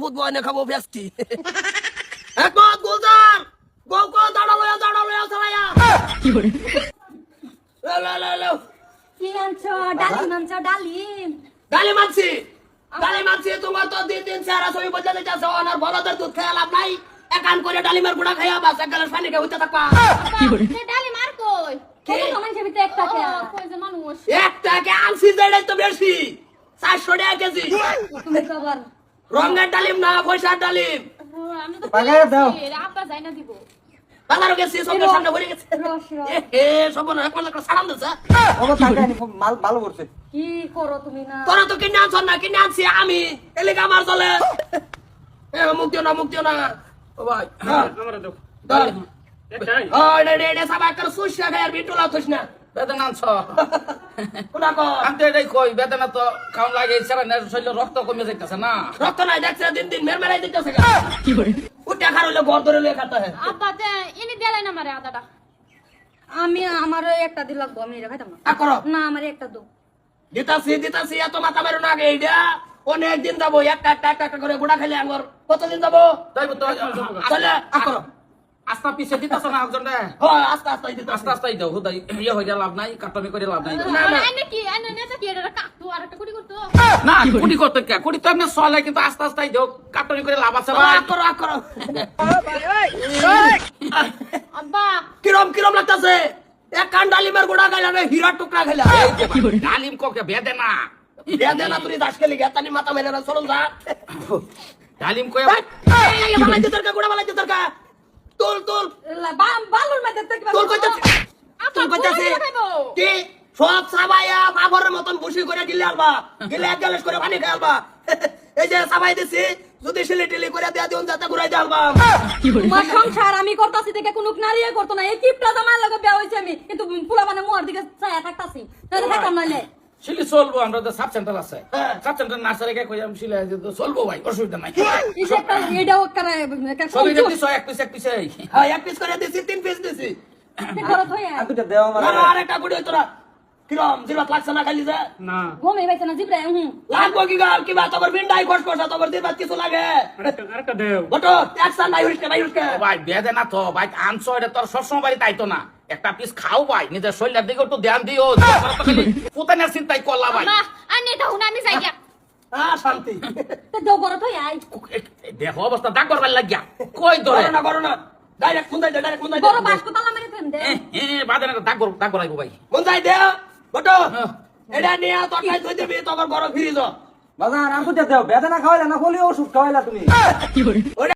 Football এনে খাবো ফেস্টি একমত গুলজার গোকো দাঁড়া লয়া চালায়া লে কি আনছো? ডালিম আনছো? ডালিম ডালি মানছি তোমার তো দিন সারা ছবি বদলে দিতেছ আর বলদের দুধ খেয়ে লাভ নাই একান করে ডালিমের গুড়া খাইয়া বাস এক গ্লাস পানি খেয়ে হইতে থাকবা ডালিম আর কই কত মানুষের ভিতরে একটা কে কই যে মানুষ একটাকে আনছি যেটাই তো বেশি 400 টাকা কেজি তুমি কবার রঙের ডালিম না পয়সার ডালিম আমি তো পাগায় দাও। আপা যাই না দিব বাজারও গেছি সবকে সামনে ভরে গেছে রস রস এ সব না এক মাত্র সালাম দিছে ওগো টাকা মাল ভালো করছে। কি করো তুমি না তোরা তো কিনে আনছ না কিনে আনছি আমি এলাকা আমার চলে এ মুক্তিও না ও ভাই আমার দাও দল এটাই ও রে সবাই করে সুশা খায় আর বিটুলা থস না বেদনা আনছ কোনা কো আমি তো এটাই কই বেদনা তো খাওয়ান লাগে সারা শরীরে রক্ত কমে যাইতেছে না রক্ত নাই দেখছে দিন মেরমেরাই দিতেছে কি করে উঠে খার হইলে ঘর ধরে লয়ে খাতা হয় আপা তে ইনি দেলাই না মারে আদাটা আমি আমার একটা দিল লাগবো আমি খাইতাম না আ করো না আমার একটা দো দিতাছি এত মাথা মেরো না আগে এইটা অনেক দিন যাবো একটা করে গুড়া খাইলে আঙ্গর কতদিন যাবো তাই তো চলে আ করো আস্তা পিছে দিতেছ না একজন রে হয় আস্তে দিতে আস্তে আস্তে দাও হুদাই ইয়ে হইয়া লাভ নাই কাটমি করে লাভ নাই এনে কি এনে নেতা কি এটা কাটতো আর একটা কুড়ি করতো না কুড়ি করতে কে কুড়ি তো এমনি চলে কিন্তু আস্তে আস্তে দাও কাটমি করে লাভ আছে ভাই আ করো আব্বা কিরম লাগতাছে এক কান ডালিমের গুড়া খাইলা না হীরার টুকরা খাইলা ডালিম কোকে বেদনা দে না তুই দাস খেলি গেতানি মাথা মেরে না চলুন যা ডালিম কয়ে বালাইতে তরকা গুড়া বালাইতে তরকা তুল বালুর মধ্যে থেকে তুল কইতাছে কি সব সাবাইয়া বাবরের মতন বসি করে গিলে আলবা গিলে এক গ্লাস করে পানি খাই আলবা এই যে সাবাই দিছি যদি সিলি করে দেয়া দিউন যাতে ঘুরাই দে আলবা তোমার সংসার আমি করতাছি থেকে কোনো নারীয়ে করতো না এই কিপটা জামার লগে বিয়া হইছে আমি কিন্তু ফুলা মানে মোর দিকে ছায়া থাকতাছি তাহলে থাকতাম নাইলে সিলি চলবো আমরা তো সাব সেন্টার আছে হ্যাঁ। সাব সেন্টার নার্সারি কে কই আমি সিলে চলবো ভাই অসুবিধা নাই এই যে একটা এটাও করে সবই দেখি এক পিস হ্যাঁ এক পিস করে দিছি 3 পিস দিছি করত হইয়া আকুটা দেও না আমার। আর একটা গুড়ি তোরা কিরম জিরাত লাগছে না খালি যা না ঘুমে বাইছে না জিবরা লাগবো কি গাল কি বা তোর বিন্ডাই খসখসা তোর দিবাত কিছু লাগে আরেকটা দেও বটো ট্যাক্স নাই হইছে ভাই বেদনা তো ভাই আনছো এটা তোর সবসময় বাড়ি তাইতো না একটা পিস খাও ভাই নিজের শরীরের দিকে একটু ধ্যান দিও পুতানের চিন্তাই করলা ভাই না আনি তো হুনা আমি যাই গিয়া শান্তি তো দেও করত হইয়া দেখো অবস্থা ডাক করবার লাগিয়া কই ধরে করো না ডাইরেক্ট মুন্দাই দে বড় বাসকো তালা মারি ফেম দে বাদে ডাক করাইবো ভাই মুন্দাই দে বটো এটা নিয়ে তোর কাছে ধুই দিবি তোর ঘর ফিরি যা বাজার আকুটা দেও বেদনা খাওয়াইলা না বলি ওষুধ খাওয়াইলা তুমি।